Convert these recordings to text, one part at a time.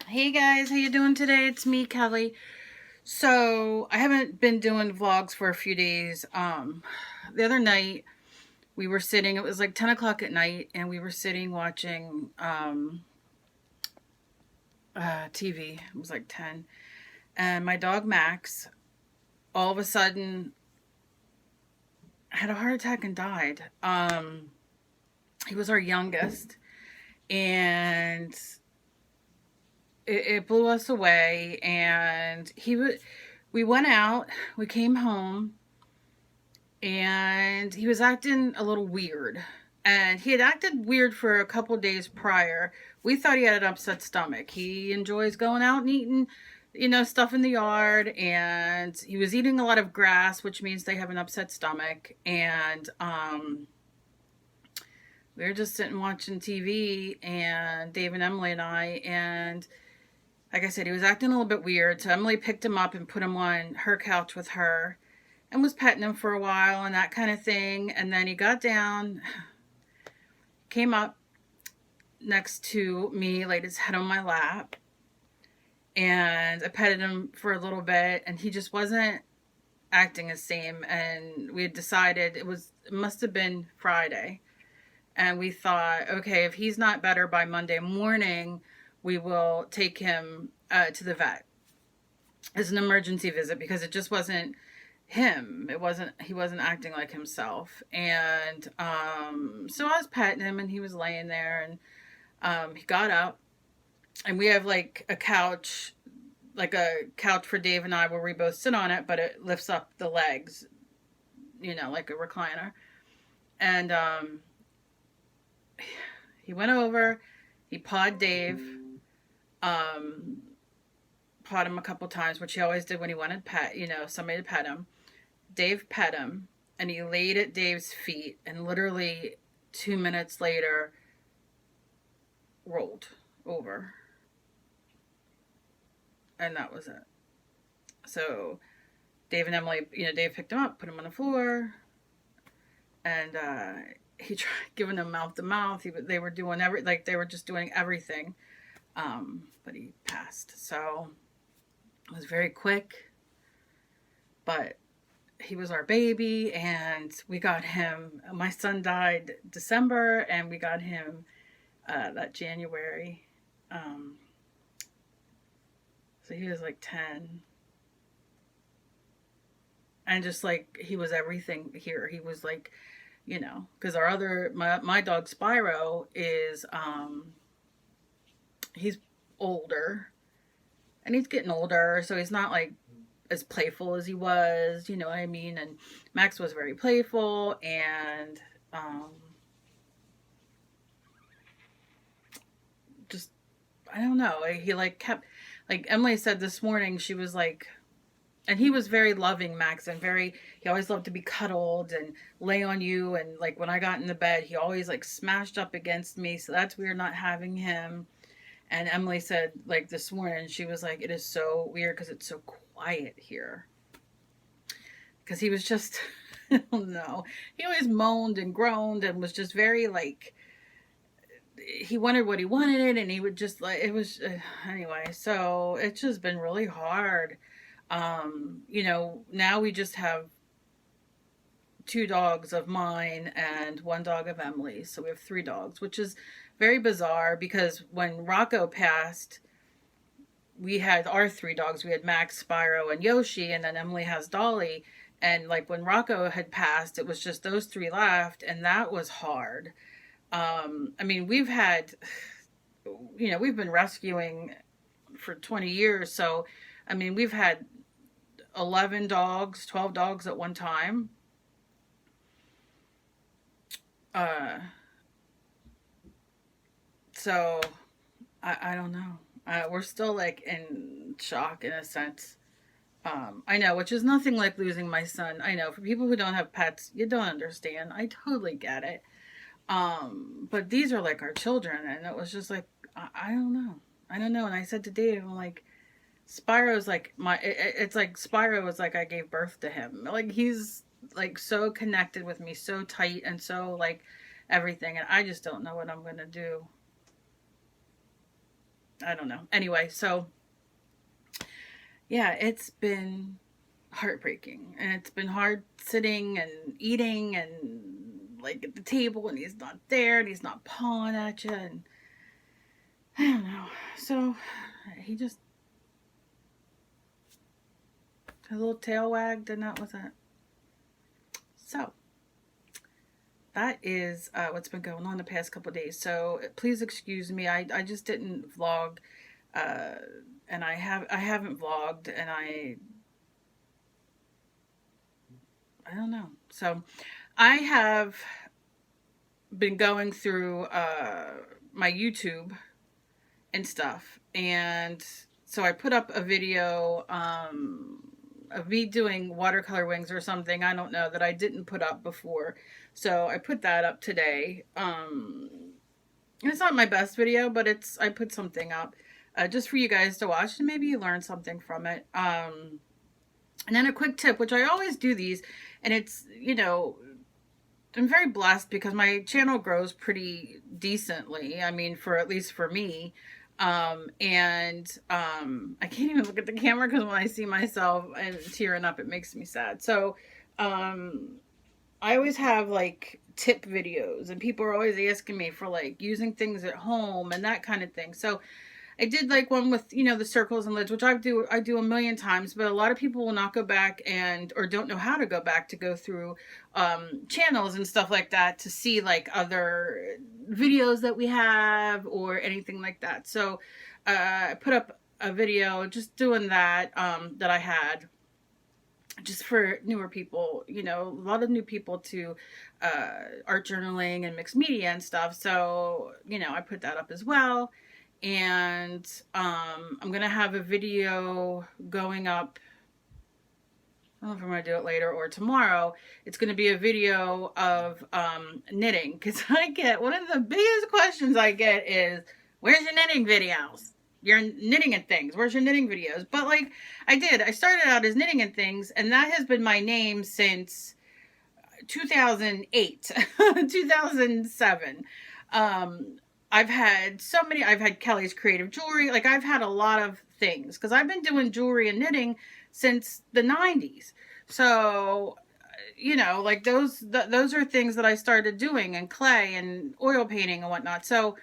Hey guys, how you doing today? It's me, Kelly. So I haven't been doing vlogs for a few days. The other night we were sitting, it was like 10 o'clock at night, and we were sitting watching TV. It was like 10. And my dog Max all of a sudden had a heart attack and died. He was our youngest, and it blew us away. And we went out, we came home, and he was acting a little weird. And he had acted weird for a couple days prior. We thought he had an upset stomach. He enjoys going out and eating, stuff in the yard, and he was eating a lot of grass, which means they have an upset stomach. And we were just sitting watching TV, and Dave and Emily and I, and like I said, he was acting a little bit weird. So Emily picked him up and put him on her couch with her and was petting him for a while and that kind of thing. And then he got down, came up next to me, laid his head on my lap, and I petted him for a little bit, and he just wasn't acting the same. And we had decided it must have been Friday. And we thought, okay, if he's not better by Monday morning, we will take him to the vet as an emergency visit, because it just wasn't him. He wasn't acting like himself. And so I was petting him, and he was laying there, and he got up, and we have like a couch for Dave and I where we both sit on it, but it lifts up the legs, like a recliner. And he went over, he pawed Dave, pawed him a couple times, which he always did when he wanted somebody to pet him. Dave pet him, and he laid at Dave's feet, and literally 2 minutes later rolled over. And that was it. So Dave and Emily, Dave picked him up, put him on the floor, and he tried giving him mouth to mouth. They were doing they were just doing everything. But he passed. So it was very quick, but he was our baby, and we got him. My son died December, and we got him that January. So he was like 10. And just like, he was everything here. He was like, because my dog Spyro is, he's older, and he's getting older, so he's not like as playful as he was, you know what I mean? And Max was very playful, and just, I don't know, he like kept, like Emily said this morning, she was like, and he was very loving, Max, and he always loved to be cuddled and lay on you, and like when I got in the bed, he always like smashed up against me, so that's weird not having him. And Emily said, like this morning, she was like, it is so weird because it's so quiet here. Because he was just, I don't know. He always moaned and groaned and was just very like, he wanted what he wanted, and he would just like, it was, anyway. So it's just been really hard. Now we just have 2 dogs of mine and 1 dog of Emily's. So we have 3 dogs, which is very bizarre, because when Rocco passed, we had our 3 dogs. We had Max, Spyro, and Yoshi, and then Emily has Dolly. And like when Rocco had passed, it was just those 3 left, and that was hard. I mean, we've been rescuing for 20 years. So, I mean, we've had 11 dogs, 12 dogs at one time. So I don't know. We're still like in shock in a sense. I know, which is nothing like losing my son. I know, for people who don't have pets, you don't understand. I totally get it. But these are like our children, and it was just like, I don't know. I don't know. And I said to Dave, I'm like, Spyro's like it's like Spyro is like I gave birth to him. Like he's like so connected with me, so tight, and so like everything. And I just don't know what I'm going to do. I don't know. Anyway, so yeah, it's been heartbreaking, and it's been hard sitting and eating and like at the table, and he's not there, and he's not pawing at you, and I don't know. So he just, his little tail wagged, and that was it. So that is what's been going on the past couple of days. So please excuse me. I just didn't vlog, and I haven't vlogged, and I don't know. So I have been going through my YouTube and stuff, and so I put up a video of me doing watercolor wings or something, I don't know, that I didn't put up before. So I put that up today. It's not my best video, but I put something up just for you guys to watch, and maybe you learn something from it. And then a quick tip, which I always do these, and it's, you know, I'm very blessed because my channel grows pretty decently. I mean, at least for me. I can't even look at the camera because when I see myself and tearing up, it makes me sad. So, I always have like tip videos, and people are always asking me for like using things at home and that kind of thing. So I did like one with, you know, the circles and lids, which I do a million times, but a lot of people will not go back or don't know how to go back to go through channels and stuff like that to see like other videos that we have or anything like that. So I put up a video just doing that, that I had just for newer people, you know, a lot of new people to art journaling and mixed media and stuff. So, you know, I put that up as well. And I'm gonna have a video going up, I don't know if I'm gonna do it later or tomorrow. It's gonna be a video of knitting, because I get, one of the biggest questions I get is, where's your knitting videos? Your knitting and things, where's your knitting videos? But like I started out as knitting and things, and that has been my name since 2008 2007. I've had Kelly's Creative Jewelry. Like, I've had a lot of things because I've been doing jewelry and knitting since the 90s. So, you know, like those are things that I started doing, and clay and oil painting and whatnot. So,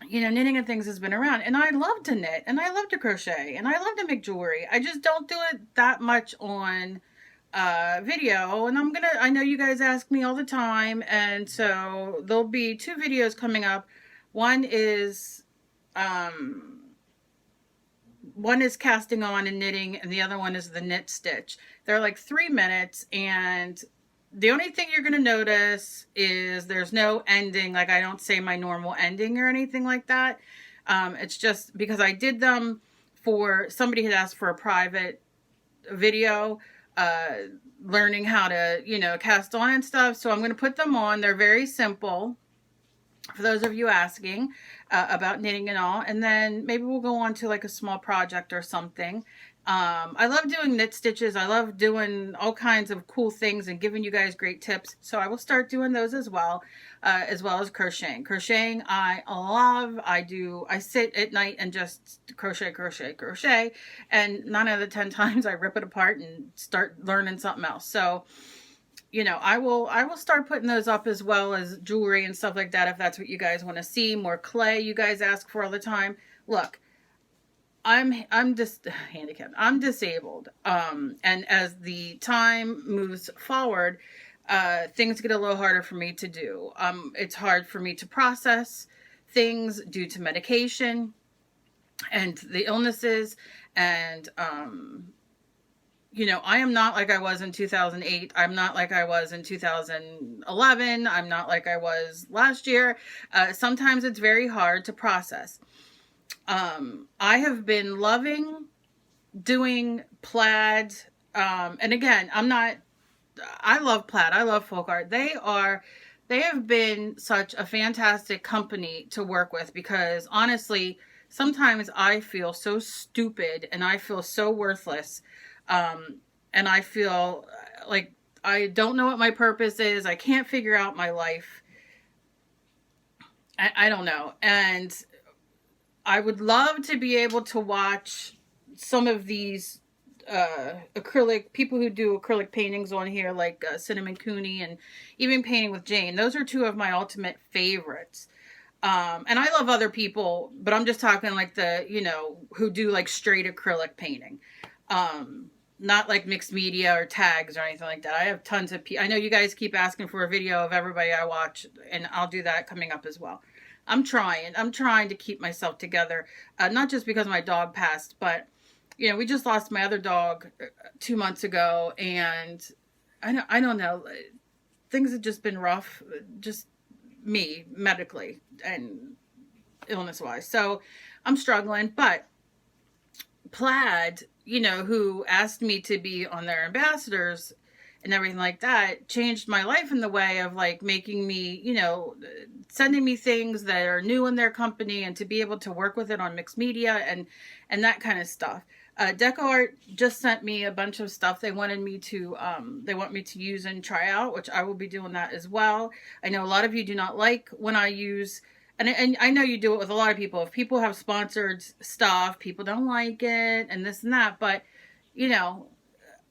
you know, knitting and things has been around, and I love to knit, and I love to crochet, and I love to make jewelry. I just don't do it that much on video, and I know you guys ask me all the time, and so there'll be 2 videos coming up. One is casting on and knitting, and the other one is the knit stitch. They're like 3 minutes, and the only thing you're going to notice is there's no ending. Like, I don't say my normal ending or anything like that. It's just because I did them for, somebody had asked for a private video, learning how to, you know, cast on and stuff. So I'm going to put them on. They're very simple for those of you asking about knitting and all. And then maybe we'll go on to like a small project or something. I love doing knit stitches. I love doing all kinds of cool things and giving you guys great tips. So I will start doing those as well as crocheting. Crocheting, I love. I sit at night and just crochet. And 9 out of 10 times I rip it apart and start learning something else. So, you know, I will start putting those up as well as jewelry and stuff like that if that's what you guys want to see. More clay you guys ask for all the time. Look, I'm just handicapped. I'm disabled. And as the time moves forward, things get a little harder for me to do. It's hard for me to process things due to medication and the illnesses. And, you know, I am not like I was in 2008. I'm not like I was in 2011. I'm not like I was last year. Sometimes it's very hard to process. I have been loving doing plaid. And again, I love plaid. I love folk art. They have been such a fantastic company to work with, because honestly, sometimes I feel so stupid and I feel so worthless. And I feel like I don't know what my purpose is. I can't figure out my life. I don't know. And I would love to be able to watch some of these acrylic people who do acrylic paintings on here, like Cinnamon Cooney and even Painting with Jane. Those are two of my ultimate favorites. And I love other people, but I'm just talking like the, you know, who do like straight acrylic painting. Not like mixed media or tags or anything like that. I have tons of I know you guys keep asking for a video of everybody I watch, and I'll do that coming up as well. I'm trying to keep myself together. Not just because my dog passed, but you know, we just lost my other dog 2 months ago, and I don't know. Things have just been rough, just me medically and illness wise. So I'm struggling, but Plaid, you know, who asked me to be on their ambassadors and everything like that, changed my life in the way of like making me, you know, sending me things that are new in their company and to be able to work with it on mixed media and that kind of stuff. Deco Art just sent me a bunch of stuff they wanted me to, they want me to use and try out, which I will be doing that as well. I know a lot of you do not like when I use, and I know you do it with a lot of people. If people have sponsored stuff, people don't like it and this and that, but you know,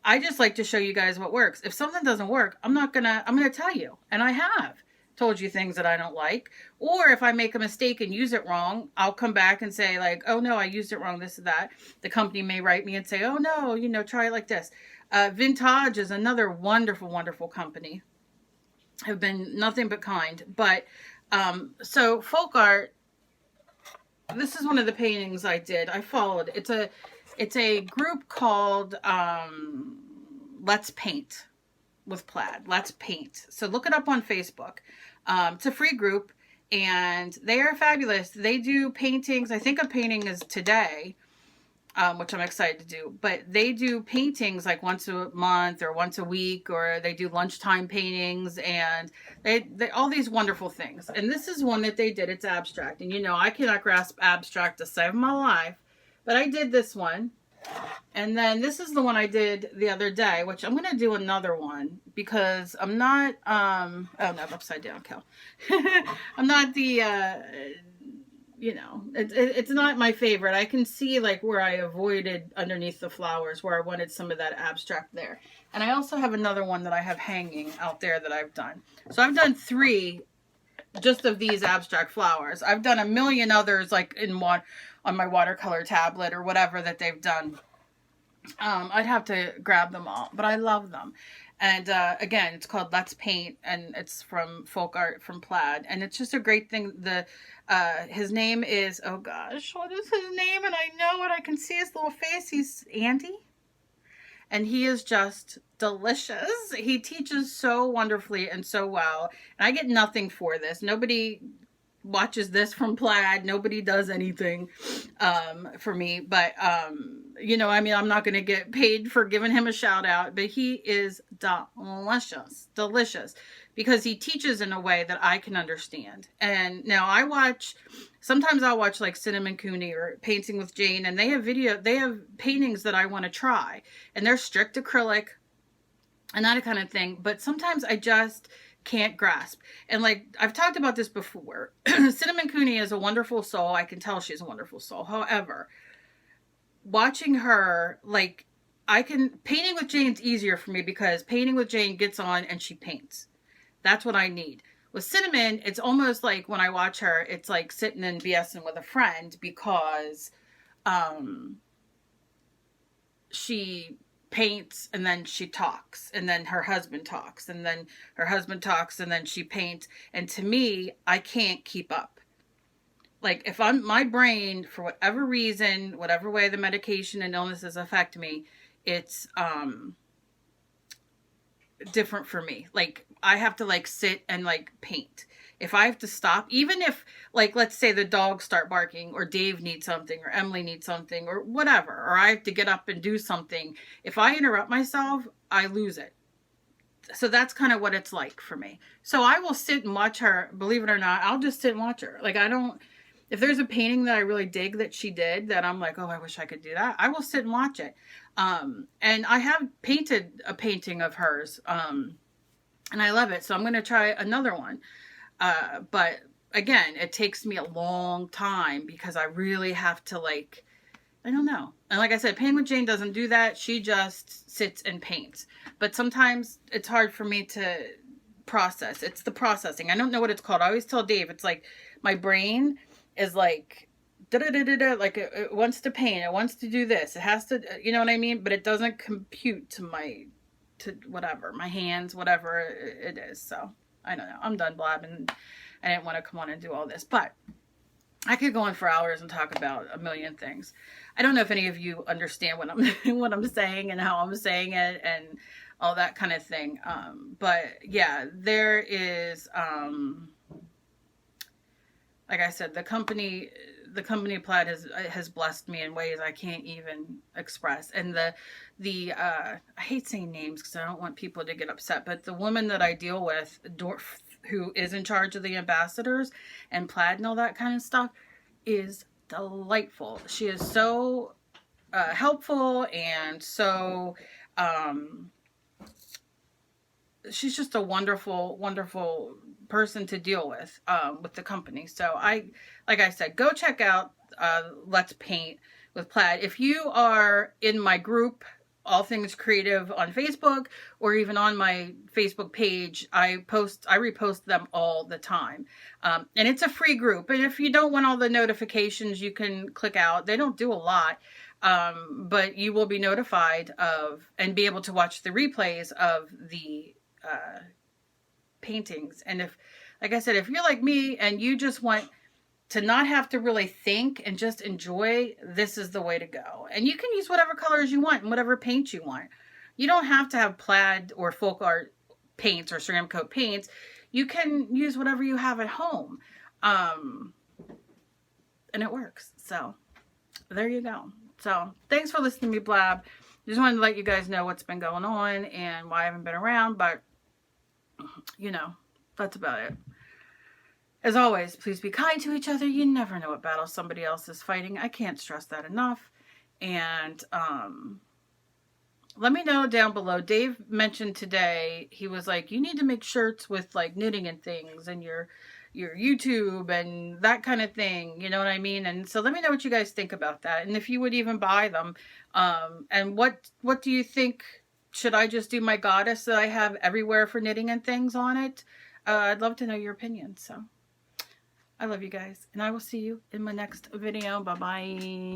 I just like to show you guys what works. If something doesn't work, I'm going to tell you, and I have told you things that I don't like. Or if I make a mistake and use it wrong, I'll come back and say like, oh no, I used it wrong, this and that. The company may write me and say, oh no, you know, try it like this. Vintage is another wonderful, wonderful company. Have been nothing but kind. But, so folk art, this is one of the paintings I did. I followed. It's a group called, Let's Paint with Plaid. Let's Paint. So look it up on Facebook. It's a free group and they are fabulous. They do paintings. I think a painting is today, which I'm excited to do, but they do paintings like once a month or once a week, or they do lunchtime paintings, and they all these wonderful things. And this is one that they did. It's abstract. And you know, I cannot grasp abstract to save my life, but I did this one. And then this is the one I did the other day, which I'm going to do another one because I'm not, oh no, upside down, Cal. I'm not the, you know, it's not my favorite. I can see like where I avoided underneath the flowers, where I wanted some of that abstract there. And I also have another one that I have hanging out there that I've done. So I've done 3 just of these abstract flowers. I've done a million others like in one on my watercolor tablet or whatever that they've done. I'd have to grab them all, but I love them. And again, it's called Let's Paint, and it's from Folk Art from Plaid, and it's just a great thing. His name is, oh gosh, what is his name? And I know it. I can see his little face. He's Andy, and he is just delicious. He teaches so wonderfully and so well, and I get nothing for this. Nobody watches this from Plaid. Nobody does anything for me, but you know, I mean, I'm not going to get paid for giving him a shout out, but he is delicious because he teaches in a way that I can understand. And now sometimes I'll watch like Cinnamon Cooney or Painting with Jane, and they have paintings that I want to try, and they're strict acrylic and that kind of thing. But sometimes I just can't grasp. And like I've talked about this before, Cinnamon Cooney is a wonderful soul. I can tell she's a wonderful soul. However, watching her, like, Painting with Jane's easier for me because Painting with Jane gets on and she paints. That's what I need. With Cinnamon, it's almost like when I watch her, it's like sitting and BSing with a friend because she paints and then she talks and then her husband talks and then her husband talks and then she paints. And to me, I can't keep up. Like if my brain, for whatever reason, whatever way the medication and illnesses affect me, it's different for me. Like I have to like sit and like paint. If I have to stop, even if like, let's say the dogs start barking or Dave needs something or Emily needs something or whatever, or I have to get up and do something. If I interrupt myself, I lose it. So that's kind of what it's like for me. So I will sit and watch her, believe it or not, I'll just sit and watch her. Like if there's a painting that I really dig that she did that I'm like, oh, I wish I could do that, I will sit and watch it. And I have painted a painting of hers, and I love it. So I'm going to try another one. But again, it takes me a long time because I really have to, like, I don't know. And like I said, Paint with Jane doesn't do that. She just sits and paints. But sometimes it's hard for me to process. It's the processing. I don't know what it's called. I always tell Dave, it's like my brain is like, da-da-da-da-da, like it wants to paint. It wants to do this. It has to, you know what I mean? But it doesn't compute to whatever, my hands, whatever it is. So I don't know. I'm done blabbing. I didn't want to come on and do all this. But I could go on for hours and talk about a million things. I don't know if any of you understand what I'm what I'm saying and how I'm saying it and all that kind of thing. But yeah, there is, like I said, the company Plaid has blessed me in ways I can't even express. And I hate saying names because I don't want people to get upset, but the woman that I deal with, who is in charge of the ambassadors and Plaid and all that kind of stuff, is delightful. She is so helpful, and so she's just a wonderful, wonderful person to deal with the company. So like I said, go check out Let's Paint with Plaid. If you are in my group, All Things Creative on Facebook, or even on my Facebook page, I repost them all the time. And it's a free group. And if you don't want all the notifications, you can click out. They don't do a lot, but you will be notified of and be able to watch the replays of the paintings. And if, like I said, if you're like me and you just want to not have to really think and just enjoy, this is the way to go. And you can use whatever colors you want and whatever paint you want. You don't have to have Plaid or folk art paints or ceramic coat paints. You can use whatever you have at home. And it works. So there you go. So thanks for listening to me blab. Just wanted to let you guys know what's been going on and why I haven't been around, but you know, that's about it. As always, please be kind to each other. You never know what battle somebody else is fighting. I can't stress that enough. And let me know down below. Dave mentioned today, he was like, you need to make shirts with like knitting and things and your YouTube and that kind of thing. You know what I mean? And so let me know what you guys think about that. And if you would even buy them. And what do you think? Should I just do my goddess that I have everywhere for knitting and things on it? I'd love to know your opinion. So I love you guys, and I will see you in my next video. Bye-bye.